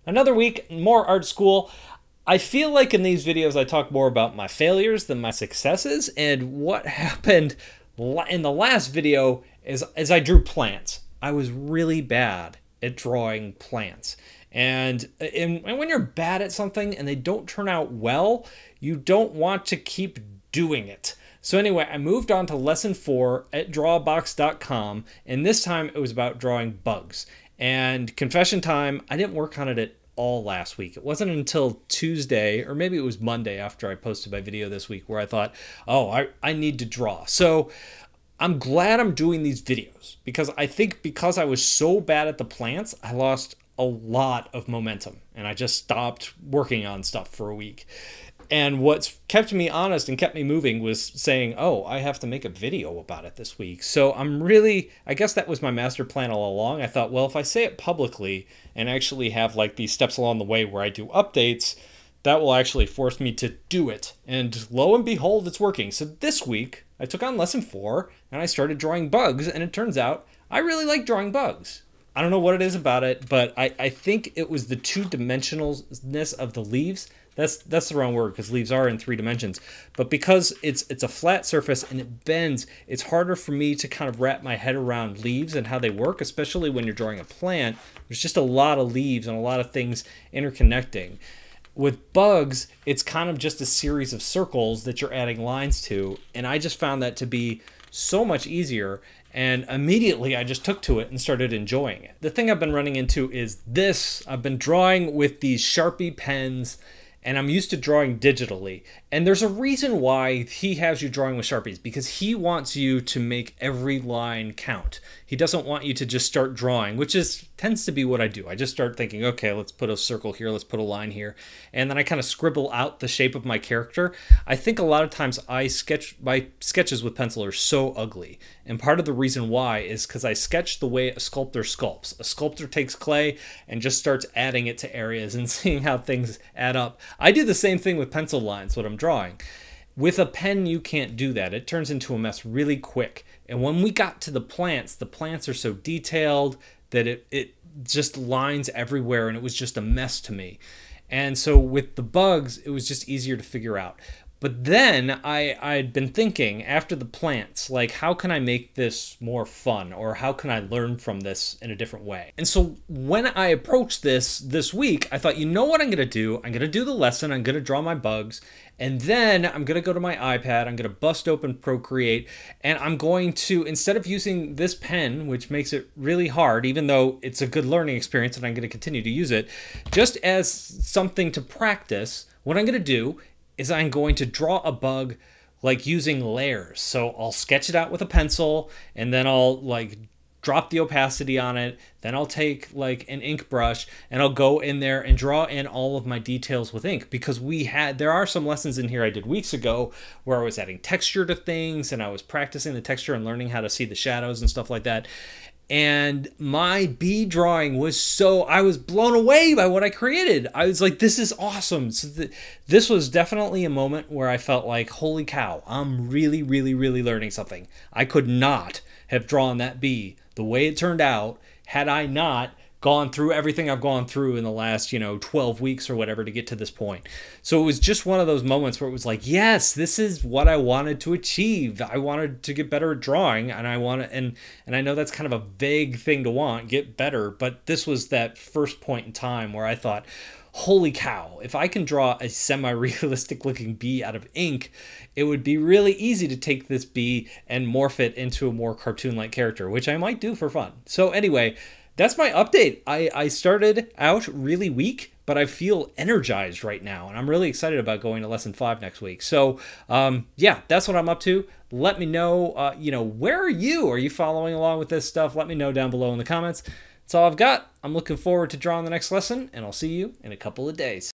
Another week, more art school. I feel like in these videos I talk more about my failures than my successes, and what happened in the last video is I drew plants. I was really bad at drawing plants. And when you're bad at something and they don't turn out well, you don't want to keep doing it. So anyway, I moved on to lesson 4 at drawbox.com, and this time it was about drawing bugs. And confession time, I didn't work on it at all last week. It wasn't until Tuesday, or maybe it was Monday after I posted my video this week, where I thought, oh, I need to draw. So I'm glad I'm doing these videos, because I think because I was so bad at the plants, I lost a lot of momentum and I just stopped working on stuff for a week. And what's kept me honest and kept me moving was saying, oh, I have to make a video about it this week. So I guess that was my master plan all along. I thought, well, if I say it publicly and actually have like these steps along the way where I do updates, that will actually force me to do it. And lo and behold, it's working. So this week I took on lesson 4 and I started drawing bugs. And it turns out I really like drawing bugs. I don't know what it is about it, but I think it was the two-dimensionalness of the leaves. That's the wrong word, because leaves are in 3 dimensions. But because it's a flat surface and it bends, it's harder for me to kind of wrap my head around leaves and how they work, especially when you're drawing a plant. There's just a lot of leaves and a lot of things interconnecting. With bugs, it's kind of just a series of circles that you're adding lines to, and I just found that to be so much easier, and immediately I just took to it and started enjoying it. The thing I've been running into is this. I've been drawing with these Sharpie pens, and I'm used to drawing digitally. And there's a reason why he has you drawing with Sharpies, because he wants you to make every line count. He doesn't want you to just start drawing, which tends to be what I do. I just start thinking, okay, let's put a circle here, let's put a line here, and then I kind of scribble out the shape of my character. I think a lot of times my sketches with pencil are so ugly, and part of the reason why is because I sketch the way a sculptor sculpts. A sculptor takes clay and just starts adding it to areas and seeing how things add up. I do the same thing with pencil lines when I'm drawing. With a pen, you can't do that. It turns into a mess really quick. And when we got to the plants are so detailed that it just lines everywhere, and it was just a mess to me. And so with the bugs, it was just easier to figure out. But then I'd been thinking after the plants, like, how can I make this more fun, or how can I learn from this in a different way? And so when I approached this week, I thought, you know what I'm going to do? I'm going to do the lesson. I'm going to draw my bugs. And then I'm going to go to my iPad. I'm going to bust open Procreate. And I'm going to, instead of using this pen, which makes it really hard, even though it's a good learning experience and I'm going to continue to use it, just as something to practice, what I'm going to do is I'm going to draw a bug like using layers. So I'll sketch it out with a pencil, and then I'll like drop the opacity on it. Then I'll take like an ink brush and I'll go in there and draw in all of my details with ink, because there are some lessons in here I did weeks ago where I was adding texture to things and I was practicing the texture and learning how to see the shadows and stuff like that. And my bee drawing was I was blown away by what I created. I was like, this is awesome. So this was definitely a moment where I felt like, holy cow, I'm really, really, really learning something. I could not have drawn that bee the way it turned out had I not gone through everything I've gone through in the last, 12 weeks or whatever to get to this point. So it was just one of those moments where it was like, yes, this is what I wanted to achieve. I wanted to get better at drawing, and and I know that's kind of a vague thing to want, get better, but this was that first point in time where I thought, holy cow, if I can draw a semi-realistic looking bee out of ink, it would be really easy to take this bee and morph it into a more cartoon-like character, which I might do for fun. So anyway, that's my update. I started out really weak, but I feel energized right now, and I'm really excited about going to lesson 5 next week. So yeah, that's what I'm up to. Let me know, where are you? Are you following along with this stuff? Let me know down below in the comments. That's all I've got. I'm looking forward to drawing the next lesson, and I'll see you in a couple of days.